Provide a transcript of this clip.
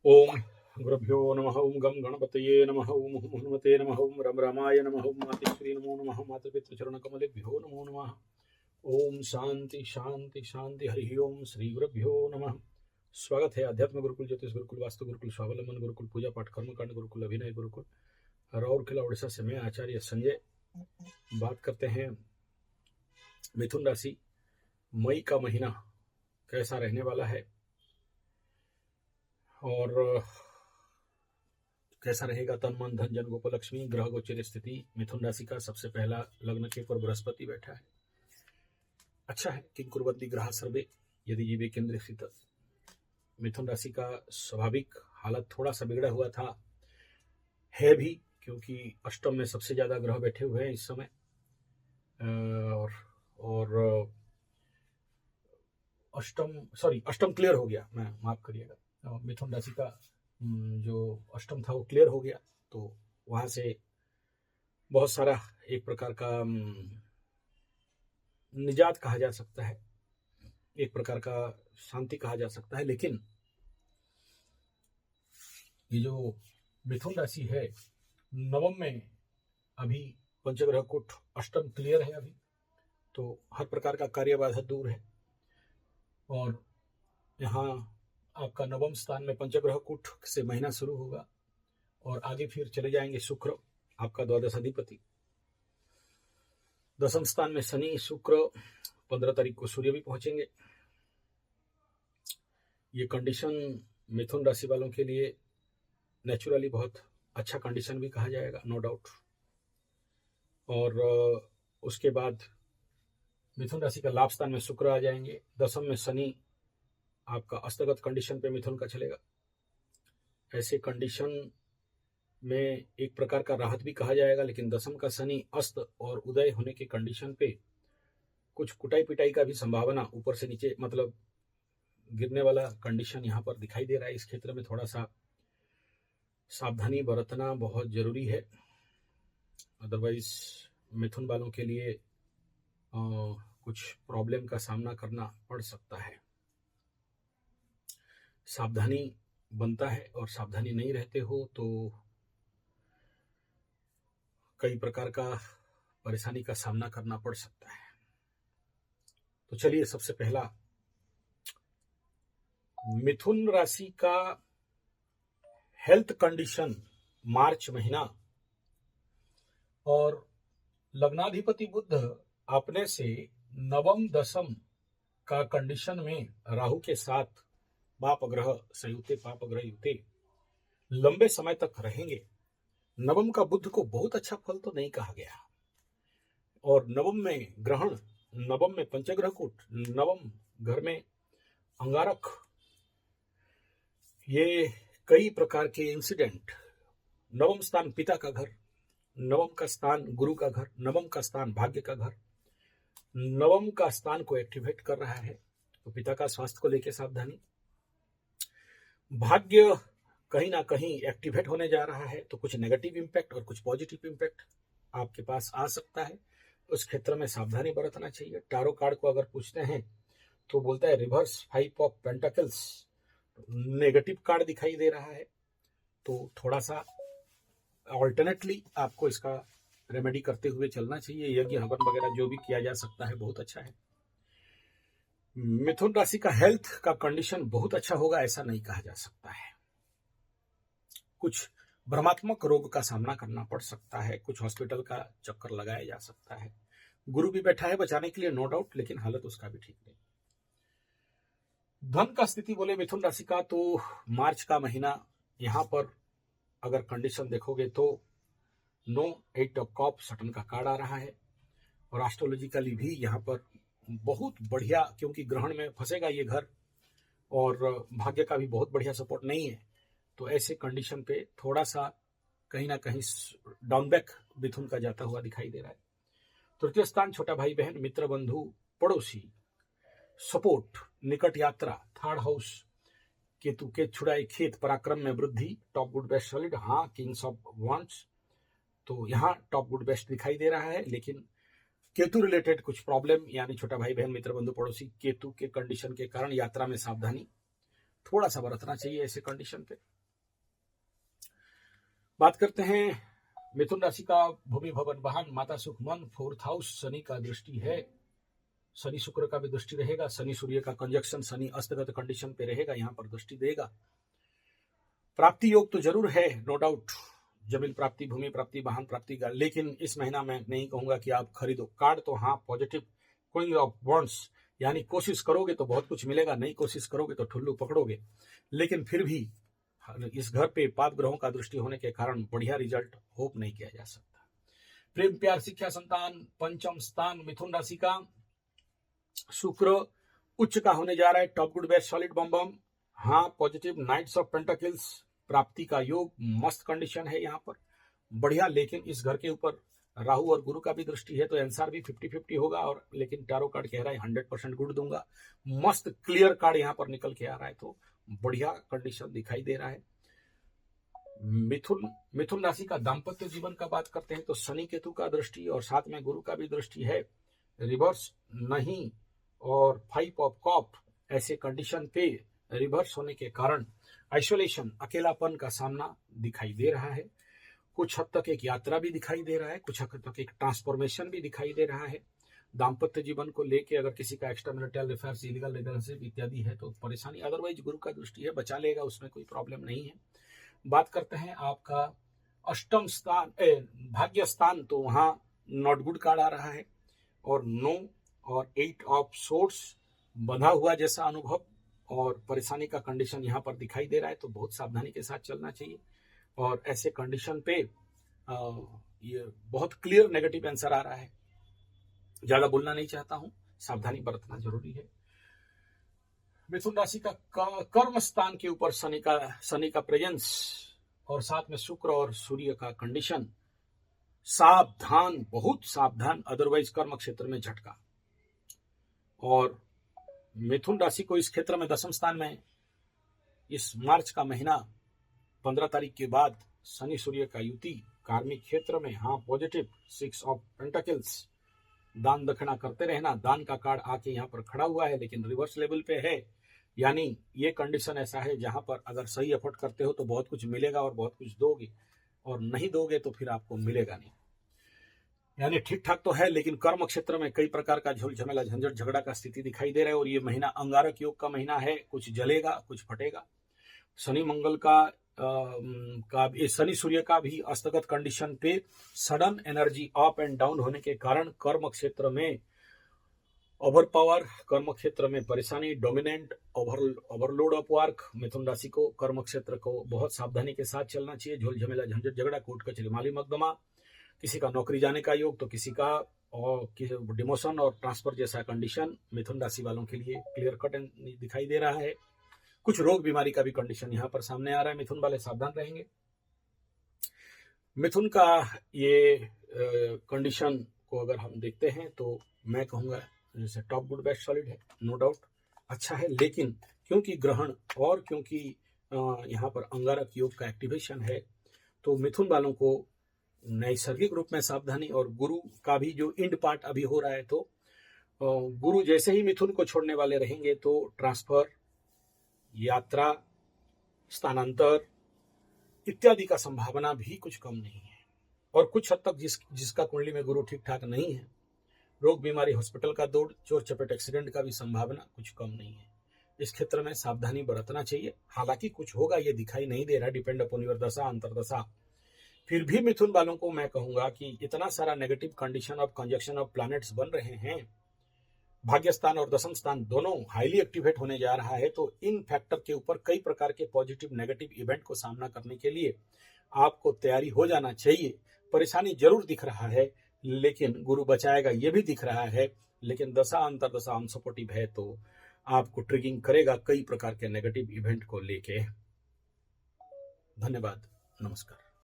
ओम गुरुभ्यो नमः। ओम गम गणपतये नमः। ओम हुम हनुमते नमः। ओम रम रामाय नमः। ओम मातृश्री नमो नमः। मातृपितृचरणकमलेभ्यो नमो नमः। ओम शांति शांति शांति। हरि ओम श्री गुरुभ्यो नमः। स्वागत है अध्यात्म गुरुकुल, ज्योतिष गुरुकुल, वास्तु गुरुकुल, स्वावलंबन गुरुकुल, पूजा पाठ कर्मकांड गुरुकुल, अभिनय गुरुकुल, राउरकेला उड़ीसा से मैं आचार्य संजय बात करते हैं। मिथुन राशि, मई का महीना कैसा रहने वाला है और कैसा रहेगा तन मन धन जन गोप लक्ष्मी। ग्रह गोचर स्थिति मिथुन राशि का सबसे पहला लग्न के ऊपर बृहस्पति बैठा है। अच्छा है। किंग कुर्वन्ति ग्रह सर्वे यदि जीवे केंद्र स्थित। मिथुन राशि का स्वाभाविक हालत थोड़ा सा बिगड़ा हुआ था, है भी, क्योंकि अष्टम में सबसे ज्यादा ग्रह बैठे हुए हैं इस समय। और अष्टम क्लियर हो गया, मैं माफ करिएगा। मिथुन राशि का जो अष्टम था वो क्लियर हो गया, तो वहां से बहुत सारा एक प्रकार का निजात कहा जा सकता है, एक प्रकार का शांति कहा जा सकता है। लेकिन ये जो मिथुन राशि है, नवम में अभी पंचग्रह कूट, अष्टम क्लियर है अभी, तो हर प्रकार का कार्य बाधा दूर है। और यहाँ आपका नवम स्थान में पंचग्रह कूट से महीना शुरू होगा और आगे फिर चले जाएंगे शुक्र, आपका द्वादश अधिपति। दसम स्थान में शनि, शुक्र, 15 तारीख को सूर्य भी पहुंचेंगे। ये कंडीशन मिथुन राशि वालों के लिए नेचुरली बहुत अच्छा कंडीशन भी कहा जाएगा, नो डाउट। और उसके बाद मिथुन राशि का लाभ स्थान में शुक्र आ जाएंगे। दसम में शनि आपका अस्तगत कंडीशन पे मिथुन का चलेगा। ऐसे कंडीशन में एक प्रकार का राहत भी कहा जाएगा, लेकिन दसम का शनि अस्त और उदय होने के कंडीशन पे कुछ कुटाई पिटाई का भी संभावना, ऊपर से नीचे मतलब गिरने वाला कंडीशन यहाँ पर दिखाई दे रहा है। इस क्षेत्र में थोड़ा सा सावधानी बरतना बहुत जरूरी है, अदरवाइज मिथुन वालों के लिए कुछ प्रॉब्लम का सामना करना पड़ सकता है। सावधानी बनता है और सावधानी नहीं रहते हो तो कई प्रकार का परेशानी का सामना करना पड़ सकता है। तो चलिए, सबसे पहला मिथुन राशि का हेल्थ कंडीशन मार्च महीना। और लग्नाधिपति बुध अपने से नवम दसम का कंडीशन में राहु के साथ पाप ग्रह संयुते, पाप ग्रह युते लंबे समय तक रहेंगे। नवम का बुध को बहुत अच्छा फल तो नहीं कहा गया, और नवम में ग्रहण, नवम में पंचग्रह कूट, नवम घर में अंगारक, ये कई प्रकार के इंसिडेंट। नवम स्थान पिता का घर, नवम का स्थान गुरु का घर, नवम का स्थान भाग्य का घर, नवम का स्थान को एक्टिवेट कर रहा है। तो पिता का स्वास्थ्य को लेकर सावधानी। भाग्य कहीं ना कहीं एक्टिवेट होने जा रहा है, तो कुछ नेगेटिव इंपैक्ट और कुछ पॉजिटिव इंपैक्ट आपके पास आ सकता है। उस क्षेत्र में सावधानी बरतना चाहिए। टारो कार्ड को अगर पूछते हैं तो बोलता है reverse 5 of pentacles, negative card दिखाई दे रहा है। तो थोड़ा सा ऑल्टरनेटली आपको इसका रेमेडी करते हुए चलना चाहिए। यज्ञ हवन वगैरह जो भी किया जा सकता है बहुत अच्छा है। मिथुन राशि का हेल्थ का कंडीशन बहुत अच्छा होगा ऐसा नहीं कहा जा सकता है। कुछ भ्रमात्मक रोग का सामना करना पड़ सकता है, कुछ हॉस्पिटल का चक्कर लगाया जा सकता है। गुरु भी बैठा है बचाने के लिए, नो डाउट, लेकिन हालत उसका भी ठीक नहीं। धन का स्थिति बोले मिथुन राशि का, तो मार्च का महीना यहां पर अगर कंडीशन देखोगे तो नो 8 ऑफ कप सटन का कार्ड आ रहा है। और एस्ट्रोलॉजिकली भी यहाँ पर बहुत बढ़िया, क्योंकि ग्रहण में फंसेगा ये घर और भाग्य का भी बहुत बढ़िया सपोर्ट नहीं है। तो ऐसे कंडीशन पे थोड़ा सा कहीं ना कहीं डाउनबैक मिथुन का जाता हुआ दिखाई दे रहा है। तृतीय स्थान छोटा भाई बहन, मित्र, बंधु, पड़ोसी, सपोर्ट, निकट यात्रा, थर्ड हाउस, केतु के छुड़ाई, खेत, पराक्रम में वृद्धि, टॉप गुड बेस्ट सॉलिड, हाँ, किंग्स ऑफ वांड्स, तो यहाँ टॉप गुड बेस्ट दिखाई दे रहा है। लेकिन केतु रिलेटेड कुछ प्रॉब्लम, यानी छोटा भाई बहन, मित्र, बंधु, पड़ोसी, केतु के कंडीशन के कारण यात्रा में सावधानी, थोड़ा सा बरतना चाहिए ऐसे कंडीशन पे। बात करते हैं मिथुन राशि का भूमि भवन वाहन माता सुख मन 4th हाउस शनि का दृष्टि है, शनि शुक्र का भी दृष्टि रहेगा, शनि सूर्य का कंजक्शन शनि अस्तगत कंडीशन पे रहेगा, यहाँ पर दृष्टि देगा। प्राप्ति योग तो जरूर है, नो डाउट, जमीन प्राप्ति, भूमि प्राप्ति, वाहन प्राप्ति का, लेकिन इस महीना में नहीं कहूंगा कि आप खरीदो। कार्ड तो हाँ पॉजिटिव क्वीन ऑफ वॉन्ड्स, यानी कोशिश करोगे तो बहुत कुछ मिलेगा, नहीं कोशिश करोगे तो ठुल्लू पकड़ोगे। लेकिन फिर भी इस घर पे पाप ग्रहों का दृष्टि होने के कारण बढ़िया रिजल्ट होप नहीं किया जा सकता। प्रेम प्यार शिक्षा संतान पंचम स्थान मिथुन राशि का शुक्र उच्च का होने जा रहा है, टॉप गुड बेस्ट सॉलिड बम बम, हाँ पॉजिटिव, नाइट्स ऑफ पेंटाकिल्स, प्राप्ति का योग, मस्त कंडीशन है यहाँ पर, बढ़िया। लेकिन इस घर के ऊपर राहु और गुरु का भी दृष्टि है, तो आंसर भी 50-50 होगा। और लेकिन टैरो कार्ड कह रहा है 100% गुड दूंगा, मस्त क्लियर कार्ड यहाँ पर निकल के आ रहा है, तो बढ़िया कंडीशन दिखाई दे रहा है। मिथुन राशि का दाम्पत्य जीवन का बात करते हैं तो शनि केतु का दृष्टि और साथ में गुरु का भी दृष्टि है, रिवर्स नहीं और 5 ऑफ कप ऐसे कंडीशन पे रिवर्स होने के कारण आइसोलेशन, अकेलापन का सामना दिखाई दे रहा है। कुछ हद तक एक यात्रा भी दिखाई दे रहा है, कुछ हद तक एक ट्रांसफॉर्मेशन भी दिखाई दे रहा है। दाम्पत्य जीवन को लेके अगर किसी का extra marital affairs, illegal relationship इत्यादि है तो परेशानी, अदरवाइज गुरु का दृष्टि है, बचा लेगा, उसमें कोई प्रॉब्लम नहीं है। बात करते हैं आपका अष्टम स्थान, भाग्य स्थान, तो वहां नॉट गुड कार्ड आ रहा है और 9 और 8 ऑफ सोर्ट्स, बंधा हुआ जैसा अनुभव और परेशानी का कंडीशन यहाँ पर दिखाई दे रहा है, तो बहुत सावधानी के साथ चलना चाहिए। और ऐसे कंडीशन पे ये बहुत क्लियर नेगेटिव आंसर आ रहा है, ज्यादा बोलना नहीं चाहता हूं, सावधानी बरतना जरूरी है। मिथुन राशि का कर्म स्थान के ऊपर शनि का प्रेजेंस और साथ में शुक्र और सूर्य का कंडीशन, सावधान, बहुत सावधान, अदरवाइज कर्म क्षेत्र में झटका। और मिथुन राशि को इस क्षेत्र में 10वें स्थान में इस मार्च का महीना 15 तारीख के बाद शनि सूर्य का युति, कार्मिक क्षेत्र में हाँ पॉजिटिव, 6 ऑफ पेंटाकल्स, दान दक्षिणा करते रहना, दान का कार्ड आके यहाँ पर खड़ा हुआ है लेकिन रिवर्स लेवल पे है, यानी ये कंडीशन ऐसा है जहां पर अगर सही एफर्ट करते हो तो बहुत कुछ मिलेगा और बहुत कुछ दोगे, और नहीं दोगे तो फिर आपको मिलेगा नहीं। यानी ठीक ठाक तो है, लेकिन कर्म क्षेत्र में कई प्रकार का झोल झमेला झंझट झगड़ा का स्थिति दिखाई दे रहा है। और ये महीना अंगारक योग का महीना है, कुछ जलेगा कुछ फटेगा। शनि मंगल का शनि सूर्य का भी अस्तगत कंडीशन पे sudden energy up and down होने के कारण कर्म क्षेत्र में ओवर पावर, कर्म क्षेत्र में परेशानी, डोमिनेंट, ओवरलोड ऑफ वर्क। मिथुन राशि को कर्म क्षेत्र को बहुत सावधानी के साथ चलना चाहिए। झोल झमेला झंझट झगड़ा, कोर्ट कचहरी माली मुकदमा, किसी का नौकरी जाने का योग तो किसी का डिमोशन और ट्रांसफर जैसा कंडीशन मिथुन राशि वालों के लिए क्लियर कट दिखाई दे रहा है। कुछ रोग बीमारी का भी कंडीशन यहाँ पर सामने आ रहा है, मिथुन वाले सावधान रहेंगे। मिथुन का ये कंडीशन को अगर हम देखते हैं तो मैं कहूँगा जैसे टॉप गुड बेस्ट सॉलिड है, नो डाउट अच्छा है, लेकिन क्योंकि ग्रहण और क्योंकि यहाँ पर अंगारक योग का एक्टिवेशन है तो मिथुन वालों को नैसर्गिक रूप में सावधानी। और गुरु का भी जो इंड पार्ट अभी हो रहा है तो गुरु जैसे ही मिथुन को छोड़ने वाले रहेंगे तो ट्रांसफर, यात्रा, स्थानांतर इत्यादि का संभावना भी कुछ कम नहीं है। और कुछ हद तक जिसका कुंडली में गुरु ठीक ठाक नहीं है, रोग बीमारी, हॉस्पिटल का दौड़, चोट चपेट एक्सीडेंट का भी संभावना कुछ कम नहीं है। इस क्षेत्र में सावधानी बरतना चाहिए। हालांकि कुछ होगा ये दिखाई नहीं दे रहा, डिपेंड अपॉन योर दशा अंतरदशा। फिर भी मिथुन वालों को मैं कहूंगा कि इतना सारा negative condition of conjunction of planets बन रहे हैं, भाग्य स्थान और दशम स्थान दोनों हाईली एक्टिवेट होने जा रहा है, तो इन फैक्टर के ऊपर कई प्रकार के पॉजिटिव नेगेटिव इवेंट को सामना करने के लिए आपको तैयारी हो जाना चाहिए। परेशानी जरूर दिख रहा है लेकिन गुरु बचाएगा ये भी दिख रहा है, लेकिन दशा अंतरदशा अनसपोर्टिव है तो आपको ट्रिगिंग करेगा कई प्रकार के नेगेटिव इवेंट को लेके। धन्यवाद, नमस्कार।